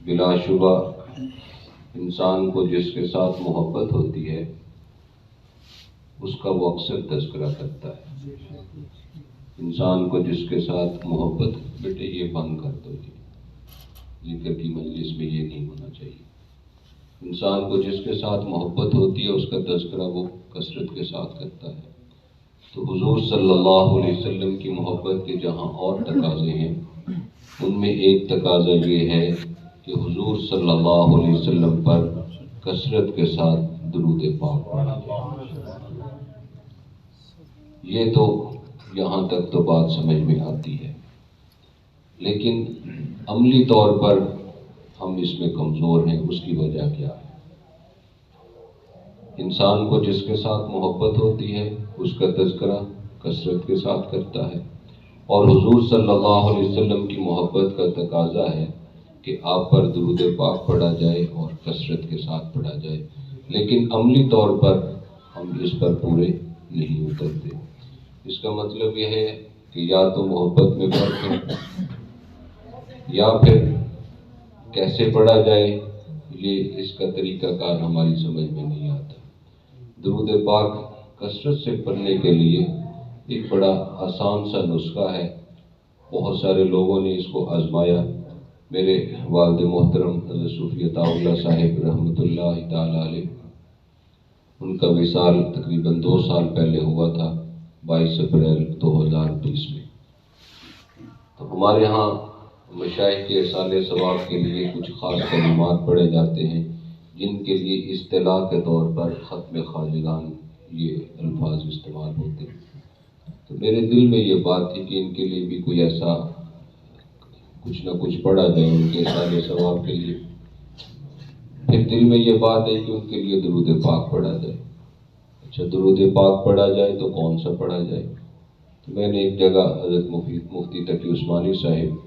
بلا شبہ انسان کو جس کے ساتھ محبت ہوتی ہے اس کا وہ اکثر تذکرہ کرتا ہے۔ انسان کو جس کے ساتھ محبت، بیٹے یہ بند کر دو، یہ ذکر کی مجلس میں یہ نہیں ہونا چاہیے۔ انسان کو جس کے ساتھ محبت ہوتی ہے اس کا تذکرہ وہ کثرت کے ساتھ کرتا ہے۔ تو حضور صلی اللہ علیہ وسلم کی محبت کے جہاں اور تقاضے ہیں، ان میں ایک تقاضا یہ ہے کہ حضور صلی اللہ علیہ وسلم پر کثرت کے ساتھ درود پاک پڑھا جائے۔ یہ تو یہاں تک تو بات سمجھ میں آتی ہے، لیکن عملی طور پر ہم اس میں کمزور ہیں۔ اس کی وجہ کیا ہے؟ انسان کو جس کے ساتھ محبت ہوتی ہے اس کا تذکرہ کثرت کے ساتھ کرتا ہے، اور حضور صلی اللہ علیہ وسلم کی محبت کا تقاضا ہے کہ آپ پر درود پاک پڑھا جائے اور کثرت کے ساتھ پڑھا جائے، لیکن عملی طور پر ہم اس پر پورے نہیں اترتے۔ اس کا مطلب یہ ہے کہ یا تو محبت میں فرق ہے، یا پھر کیسے پڑھا جائے یہ اس کا طریقہ کار ہماری سمجھ میں نہیں آتا۔ درود پاک کثرت سے پڑھنے کے لیے ایک بڑا آسان سا نسخہ ہے، بہت سارے لوگوں نے اس کو آزمایا۔ میرے والد محترم حضرت صوفی عطا اللہ صاحب رحمۃ اللہ تعالی علیہ، ان کا وصال تقریباً 2 سال پہلے ہوا تھا، 22 اپریل 2020 میں۔ تو ہمارے ہاں مشائخ کے اصالِ ثواب کے لیے کچھ خاص کلمات پڑھے جاتے ہیں، جن کے لیے اصطلاح کے طور پر ختم خواجگان یہ الفاظ استعمال ہوتے ہیں۔ تو میرے دل میں یہ بات تھی کہ ان کے لیے بھی کوئی ایسا کچھ نہ کچھ پڑھا جائے ان کے اصالِ ثواب کے لیے۔ پھر دل میں یہ بات ہے کہ ان کے لیے درود پاک پڑھا جائے۔ اچھا، درود پاک پڑھا جائے تو کون سا پڑھا جائے؟ تو میں نے ایک جگہ حضرت مفتی تقی عثمانی صاحب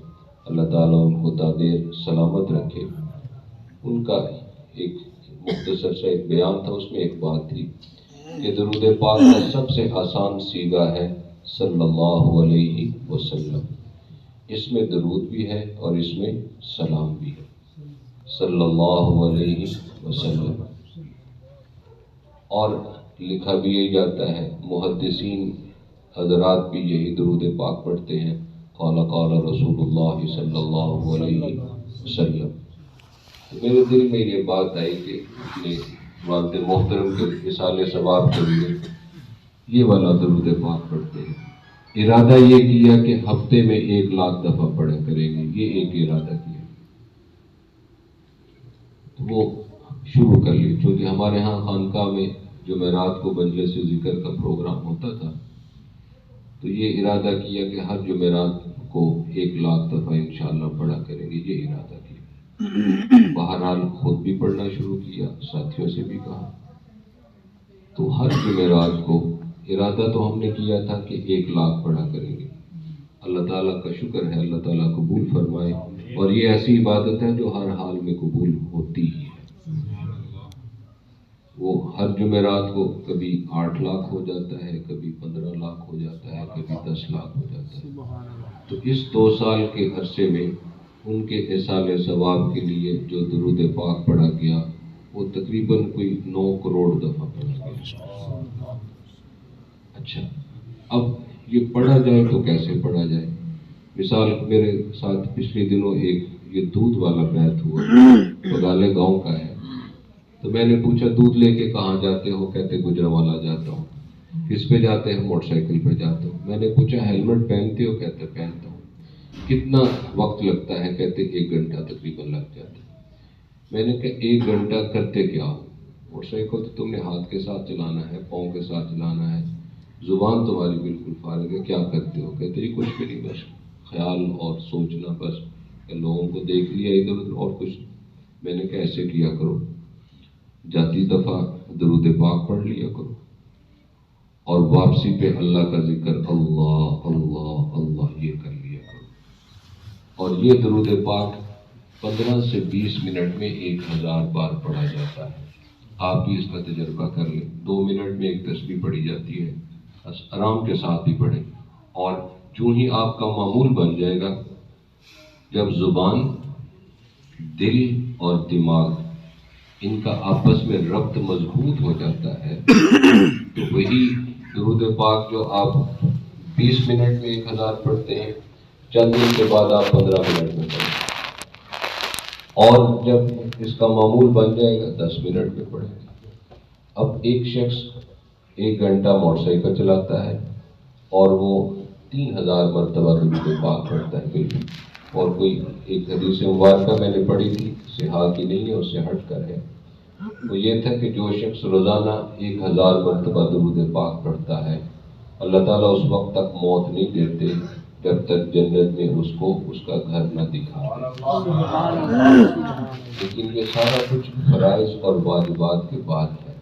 اللہ تعالیٰ ان کو دادیر سلامت رکھے، ان کا ایک مختصر سا ایک بیان تھا، اس میں ایک بات تھی کہ درود پاک کا سب سے آسان صیغہ ہے صلی اللہ علیہ وسلم۔ اس میں درود بھی ہے اور اس میں سلام بھی ہے، صلی اللہ علیہ وسلم۔ اور لکھا بھی یہی جاتا ہے، محدثین حضرات بھی یہی درود پاک پڑھتے ہیں، قال قال رسول اللہ صلی اللہ علیہ وسلم۔ میرے دل میں یہ بات آئی کہ اپنے والد محترم کے وصال ثواب کے لیے یہ والا درود پاک پڑھتے ہیں۔ ارادہ یہ کیا کہ ہفتے میں 1,00,000 دفعہ پڑھا کریں گے، یہ ایک ارادہ کیا، تو وہ شروع کر لی۔ چونکہ ہمارے ہاں خانقاہ میں جمعرات کو مجلس ذکر کا پروگرام ہوتا تھا، تو یہ ارادہ کیا کہ ہر جمعرات کو 1,00,000 دفعہ انشاءاللہ پڑھا کریں گے، یہ ارادہ کیا۔ بہرحال خود بھی پڑھنا شروع کیا، ساتھیوں سے بھی کہا، تو ہر جمعرات کو ارادہ تو ہم نے کیا تھا کہ 1,00,000 پڑھا کریں گے۔ اللہ تعالیٰ کا شکر ہے، اللہ تعالیٰ قبول فرمائے، اور یہ ایسی عبادت ہے جو ہر حال میں قبول ہوتی ہی ہے۔ وہ ہر جمعرات کو کبھی 8,00,000 ہو جاتا ہے، کبھی 15,00,000 ہو جاتا ہے، کبھی 10,00,000 ہو جاتا ہے۔ تو اس 2 سال کے عرصے میں ان کے اصالِ ثواب کے لیے جو درود پاک پڑھا گیا وہ تقریباً کوئی 9 کروڑ دفعہ پڑھا گیا۔ اچھا، اب یہ پڑھا جائے تو کیسے پڑھا جائے؟ مثال میرے ساتھ پچھلے دنوں ایک یہ دودھ والا بیعت ہوا، بگالے گاؤں کا ہے، تو میں نے پوچھا دودھ لے کے کہاں جاتے ہو؟ کہتے گجرانوالہ جاتا ہوں۔ کس پہ جاتے ہیں؟ موٹر سائیکل پہ جاتا ہوں۔ میں نے پوچھا ہیلمٹ پہنتے ہو؟ کہتے پہنتا ہوں۔ کتنا وقت لگتا ہے؟ کہتے 1 گھنٹہ تقریباً لگ جاتا ہے۔ میں نے کہا 1 گھنٹہ کرتے کیا ہو؟ موٹر سائیکل تو تم نے ہاتھ کے ساتھ چلانا ہے، پاؤں کے ساتھ چلانا ہے، زبان تمہاری بالکل فارغ ہے، کیا کرتے ہو؟ کہتے جی کچھ بھی نہیں، بس خیال اور سوچنا، بس لوگوں کو دیکھ لیا ادھر ادھر اور کچھ۔ میں نے کہا ایسے کیا کرو، جاتی دفعہ درود پاک پڑھ لیا کرو، اور واپسی پہ اللہ کا ذکر اللہ اللہ اللہ یہ کر لیا کرو۔ اور یہ درود پاک 15 سے 20 منٹ میں 1000 بار پڑھا جاتا ہے۔ آپ بھی اس کا تجربہ کر لیں، 2 منٹ میں ایک تسبیح پڑھی جاتی ہے، آرام کے ساتھ بھی پڑھیں۔ اور جو ہی آپ کا معمول بن جائے گا، جب زبان دل اور دماغ ان کا آپس میں ربط مضبوط ہو جاتا ہے تو وہی درود پاک جو آپ 20 منٹ میں 1000 پڑھتے ہیں، چند دن کے بعد آپ 15 منٹ میں پڑھیں، اور جب اس کا معمول بن جائے گا 10 منٹ میں پڑھیں گے۔ اب ایک شخص 1 گھنٹہ موٹر سائیکل چلاتا ہے اور وہ 3000 مرتبہ درود پاک پڑھتا ہے بالکل، اور کوئی ایک حدیث مبارکہ میں نے پڑھی تھی، صحاح کی نہیں ہے، اس سے ہٹ کر ہے، وہ یہ تھا کہ جو شخص روزانہ 1000 مرتبہ درود پاک پڑھتا ہے، اللہ تعالیٰ اس وقت تک موت نہیں دیتے جب تک جنت میں اس کو اس کا گھر نہ دکھا دے۔ لیکن یہ سارا کچھ فرائض اور واجبات کے بعد ہے۔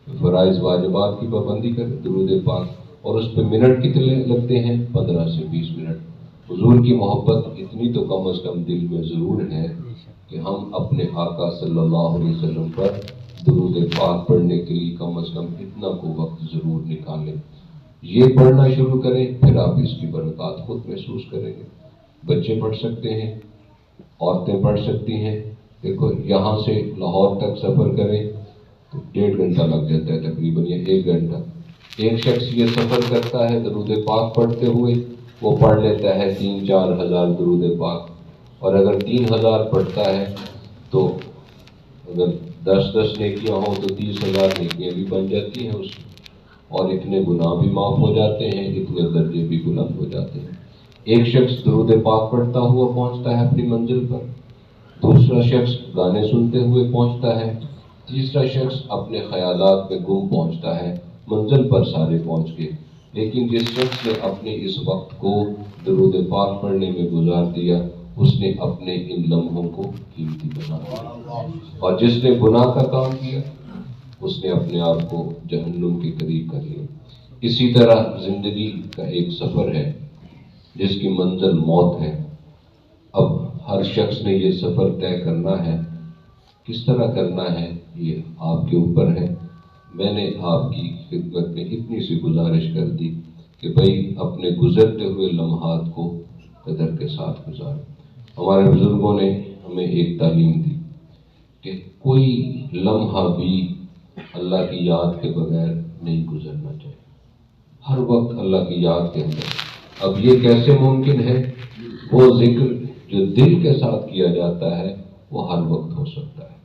فرائض واجبات کی پابندی کرے، درود پاک، اور اس پہ منٹ کتنے لگتے ہیں؟ 15 سے 20 منٹ۔ حضور کی محبت اتنی تو کم از کم دل میں ضرور ہے کہ ہم اپنے آقا صلی اللہ علیہ وسلم پر درود پاک پڑھنے کے لیے کم از کم اتنا کو وقت ضرور نکالیں۔ یہ پڑھنا شروع کریں، پھر آپ اس کی برکات خود محسوس کریں گے۔ بچے پڑھ سکتے ہیں، عورتیں پڑھ سکتی ہیں۔ دیکھو یہاں سے لاہور تک سفر کریں تو 1.5 گھنٹہ لگ جاتا ہے تقریباً، یا 1 گھنٹہ۔ ایک شخص یہ سفر کرتا ہے درود پاک پڑھتے ہوئے، وہ پڑھ لیتا ہے 3-4 ہزار درود پاک، اور اگر 3000 پڑھتا ہے تو اگر 10 نیکیاں ہوں تو 30,000 نیکیاں بھی بن جاتی ہیں اس کی، اور اتنے گناہ بھی معاف ہو جاتے ہیں، اتنے درجے بھی بلند ہو جاتے ہیں۔ ایک شخص درود پاک پڑھتا ہوا پہنچتا ہے اپنی منزل پر، دوسرا شخص گانے سنتے ہوئے پہنچتا ہے، تیسرا شخص اپنے خیالات میں گم پہنچتا ہے۔ منزل پر سارے پہنچ گئے، لیکن جس شخص نے اپنے اس وقت کو درود پاک پڑھنے میں گزار دیا، اس نے اپنے ان لمحوں کو قیمتی بنا دیا، اور جس نے گناہ کا کام کیا اس نے اپنے آپ کو جہنم کے قریب کر لیا۔ اسی طرح زندگی کا ایک سفر ہے جس کی منزل موت ہے۔ اب ہر شخص نے یہ سفر طے کرنا ہے، کس طرح کرنا ہے یہ آپ کے اوپر ہے۔ میں نے آپ کی خدمت میں اتنی سی گزارش کر دی کہ بھائی اپنے گزرتے ہوئے لمحات کو قدر کے ساتھ گزاریں۔ ہمارے بزرگوں نے ہمیں ایک تعلیم دی کہ کوئی لمحہ بھی اللہ کی یاد کے بغیر نہیں گزرنا چاہیے، ہر وقت اللہ کی یاد کے اندر۔ اب یہ کیسے ممکن ہے؟ وہ ذکر جو دل کے ساتھ کیا جاتا ہے وہ ہر وقت ہو سکتا ہے۔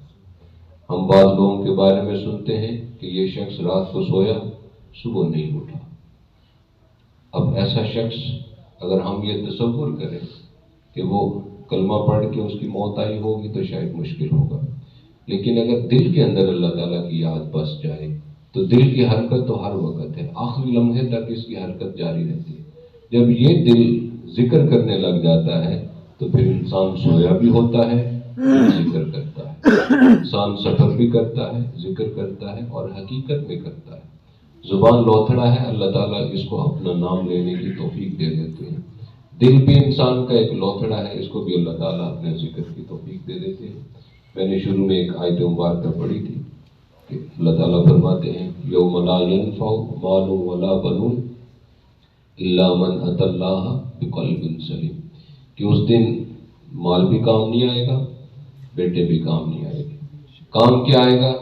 ہم بعض لوگوں کے بارے میں سنتے ہیں کہ یہ شخص رات کو سویا، صبح نہیں اٹھا۔ اب ایسا شخص اگر ہم یہ تصور کریں کہ وہ کلمہ پڑھ کے اس کی موت آئی ہوگی تو شاید مشکل ہوگا، لیکن اگر دل کے اندر اللہ تعالیٰ کی یاد بس جائے تو دل کی حرکت تو ہر وقت ہے، آخری لمحے تک اس کی حرکت جاری رہتی ہے۔ جب یہ دل ذکر کرنے لگ جاتا ہے تو پھر انسان سویا بھی ہوتا ہے، ذکر کرتا ہے، انسان سفر بھی کرتا ہے، ذکر کرتا ہے، اور حقیقت میں کرتا ہے۔ زبان لوتھڑا ہے، اللہ تعالیٰ اس کو اپنا نام لینے کی توفیق دے دیتے ہیں۔ دل بھی انسان کا ایک لوتھڑا ہے، اس کو بھی اللہ تعالیٰ اپنے ذکر کی توفیق دے دیتے ہیں۔ میں نے شروع میں ایک آیت مبارکہ پڑھی تھی کہ اللہ تعالیٰ فرماتے ہیں یوم لا ینفع مال ولا بنون الا من اتى اللہ بقلب سلیم، کہ اس دن مال بھی کام نہیں آئے گا، بیٹے بھی کام نہیں آئے گے۔ کام کیا آئے گا؟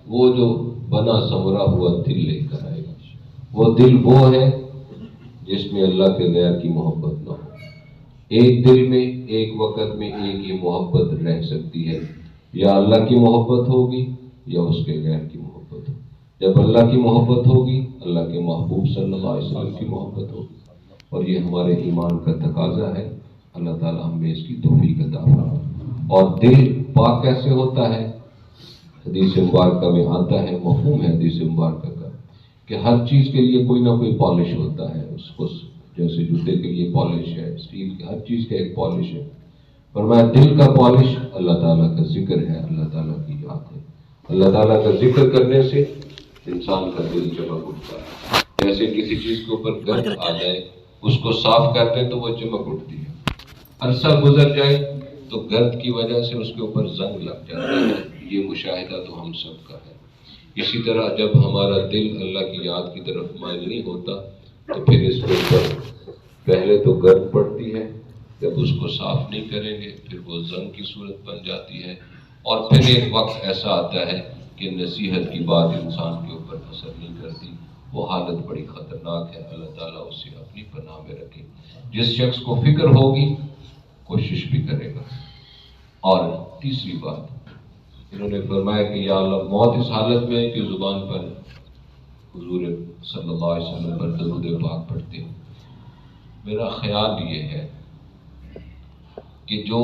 وہ جو بنا سنورا ہوا دل لے کر آئے گا۔ وہ دل وہ ہے جس میں اللہ کے غیر کی محبت نہ ہو۔ ایک دل میں ایک وقت میں ایک ہی محبت رہ سکتی ہے، یا اللہ کی محبت ہوگی یا اس کے غیر کی محبت ہوگی۔ جب اللہ کی محبت ہوگی، اللہ کے محبوب صلی اللہ علیہ وسلم کی محبت ہوگی، اور یہ ہمارے ایمان کا تقاضا ہے۔ اللہ تعالیٰ ہمیں اس کی توفیق عطا فرمائے۔ اور دل پاک کیسے ہوتا ہے؟ حدیث مبارکہ میں آتا ہے، مفہوم ہے حدیث مبارکہ کا، کہ ہر چیز کے لیے کوئی نہ کوئی پالش ہوتا ہے، اس کو جیسے جوتے کے لیے پالش ہے، اسٹیل کے ہر چیز کا ایک پالش ہے۔ فرمایا دل کا پالش اللہ تعالیٰ کا ذکر ہے، اللہ تعالیٰ کی یاد ہے۔ اللہ تعالیٰ کا ذکر کرنے سے انسان کا دل چمک اٹھتا ہے۔ جیسے کسی چیز کے اوپر گرد آ جائے، اس کو صاف کرتے تو وہ چمک اٹھتی ہے۔ عرصہ گزر جائے تو گرد کی وجہ سے اس کے اوپر زنگ لگ جاتا ہے۔ یہ مشاہدہ تو ہم سب کا ہے۔ اسی طرح جب ہمارا دل اللہ کی یاد کی طرف مائل نہیں ہوتا تو پھر اس کے اوپر پہلے تو گرد پڑتی ہے، جب اس کو صاف نہیں کریں گے پھر وہ زنگ کی صورت بن جاتی ہے، اور پھر ایک وقت ایسا آتا ہے کہ نصیحت کی بات انسان کے اوپر اثر نہیں کرتی، وہ حالت بڑی خطرناک ہے۔ اللہ تعالیٰ اسے اپنی پناہ میں رکھے۔ جس شخص کو فکر ہوگی کوشش بھی کرے گا۔ اور تیسری بات، انہوں نے فرمایا کہ یا اللہ موت اس حالت میں ہے کہ زبان پر حضور صلی اللہ علیہ وسلم پر درود پاک پڑھتے ہو۔ میرا خیال یہ ہے کہ جو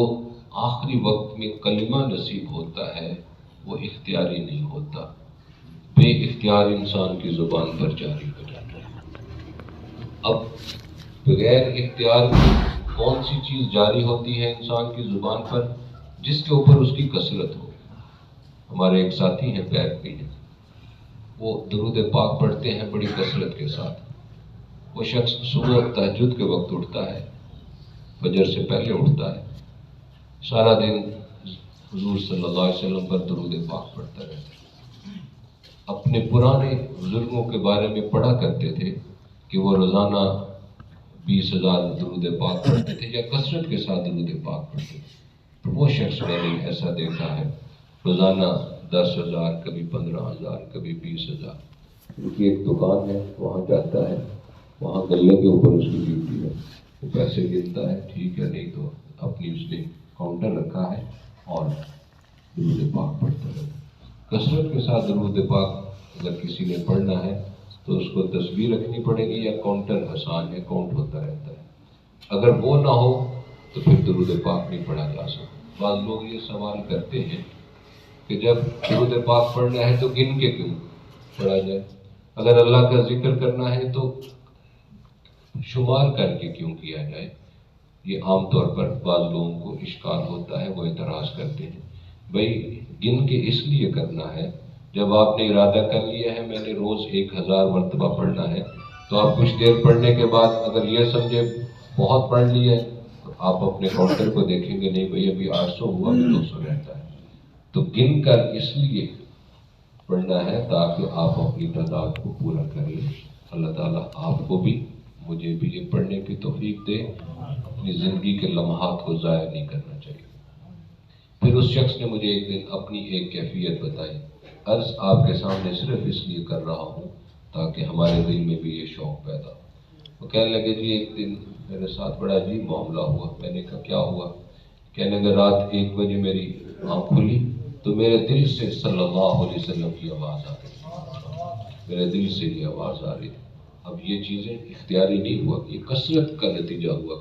آخری وقت میں کلمہ نصیب ہوتا ہے وہ اختیاری نہیں ہوتا، بے اختیار انسان کی زبان پر جاری ہو جاتا ہے۔ اب بغیر اختیار کی کون سی چیز جاری ہوتی ہے انسان کی زبان پر؟ جس کے اوپر اس کی کثرت ہو۔ ہمارے ایک ساتھی ہیں بیک پہ، وہ درود پاک پڑھتے ہیں بڑی کثرت کے ساتھ۔ وہ شخص صبح تہجد کے وقت اٹھتا ہے، فجر سے پہلے اٹھتا ہے، سارا دن حضور صلی اللہ علیہ وسلم پر درود پاک پڑھتا رہتا ہے۔ اپنے پرانے بزرگوں کے بارے میں پڑھا کرتے تھے کہ وہ روزانہ 20,000 درود پاک پڑھتے تھے یا کثرت کے ساتھ درود پاک پڑھتے تھے۔ تو وہ شخص میں نے ایسا دیکھا ہے روزانہ 10,000، کبھی 15,000، کبھی 20,000۔ ان کی ایک دکان ہے، وہاں جاتا ہے، وہاں گلے کے اوپر اس کی ڈیوٹی ہے، وہ پیسے گنتا ہے، ٹھیک ہے، نہیں تو اپنی اس نے کاؤنٹر رکھا ہے اور درود پاک پڑھتا رہتا ہے۔ کثرت کے ساتھ درود پاک اگر کسی نے پڑھنا ہے تو اس کو تصویر رکھنی پڑے گی، یا کاؤنٹر آسان ہے، کاؤنٹ ہوتا رہتا ہے۔ اگر وہ نہ ہو تو پھر درود پاک نہیں پڑھا جا سکتا۔ بعض لوگ یہ سوال کرتے ہیں کہ جب درود پاک پڑھنا ہے تو گن کے کیوں پڑھا جائے؟ اگر اللہ کا ذکر کرنا ہے تو شمار کر کے کیوں کیا جائے؟ یہ عام طور پر بعض لوگوں کو اشکال ہوتا ہے، وہ اعتراض کرتے ہیں۔ بھئی گن کے اس لیے کرنا ہے، جب آپ نے ارادہ کر لیا ہے میں نے روز 1000 مرتبہ پڑھنا ہے، تو آپ کچھ دیر پڑھنے کے بعد اگر یہ سمجھے بہت پڑھ لیا ہے تو آپ اپنے کاؤنٹر کو دیکھیں گے، نہیں بھئی ابھی 800 ہوا، ابھی 200 رہتا ہے۔ تو گن کر اس لیے پڑھنا ہے تاکہ آپ اپنی تعداد کو پورا کریں۔ اللہ تعالیٰ آپ کو بھی مجھے بھی یہ پڑھنے کی توفیق دے۔ اپنی زندگی کے لمحات کو ضائع نہیں کرنا چاہیے۔ پھر اس شخص نے مجھے ایک دن اپنی ایک کیفیت بتائی، عرض آپ کے سامنے صرف اس لیے کر رہا ہوں تاکہ ہمارے دل میں بھی یہ شوق پیدا ہو۔ وہ کہنے لگے جی ایک دن میرے ساتھ بڑا عجیب معاملہ ہوا۔ میں نے کہا کیا ہوا؟ کہنے لگے رات 1 بجے میری آنکھ کھلی تو میرے دل سے صلی اللہ علیہ وسلم کی آواز آ رہی، میرے دل سے یہ آواز آ رہی۔ اب یہ چیزیں اختیاری نہیں ہوا، یہ کثرت کا نتیجہ ہوا۔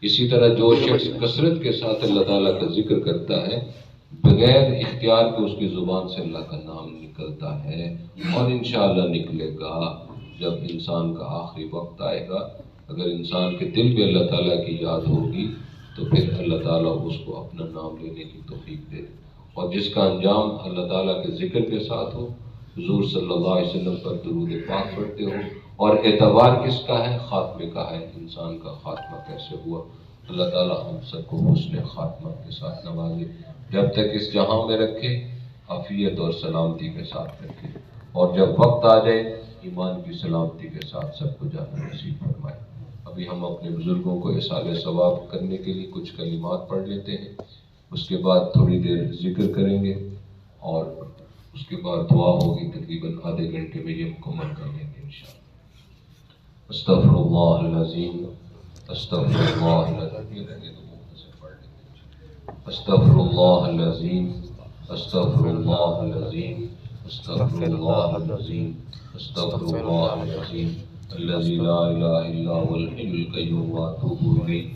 اسی طرح جو شخص کثرت کے ساتھ اللہ تعالیٰ کا ذکر کرتا ہے، بغیر اختیار کے اس کی زبان سے اللہ کا نام نکلتا ہے، اور انشاءاللہ نکلے گا۔ جب انسان کا آخری وقت آئے گا، اگر انسان کے دل میں اللہ تعالیٰ کی یاد ہوگی تو پھر اللہ تعالیٰ اس کو اپنا نام لینے کی توفیق دے، اور جس کا انجام اللہ تعالیٰ کے ذکر کے ساتھ ہو، حضور صلی اللہ علیہ وسلم پر درود پاک پڑھتے ہو۔ اور اعتبار کس کا ہے؟ خاتمے کا ہے، انسان کا خاتمہ کیسے ہوا۔ اللہ تعالیٰ ہم سب کو حسن خاتمہ کے ساتھ نوازے، جب تک اس جہاں میں رکھے عافیت اور سلامتی کے ساتھ رکھے، اور جب وقت آ جائے ایمان کی سلامتی کے ساتھ سب کو جانا نصیب فرمائے۔ ابھی ہم اپنے بزرگوں کو احسان ثواب کرنے کے لیے کچھ کلمات پڑھ لیتے ہیں، اس کے بعد تھوڑی دیر ذکر کریں گے، اور اس کے بعد دعا ہوگی، تقریباً آدھے گھنٹے میں یہ مکمل کر لیں گے انشاءاللہ۔ استغفر اللہ العظیم، استغفر اللہ العظیم، استغفر اللہ العظیم، استغفر اللہ العظیم، استغفر اللہ العظیم، استغفر اللہ العظیم الذی لا الہ الا هو الحی القیوم واتوب الیہ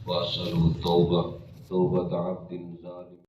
واسألہ التوبہ توبۃ عبد ظالم۔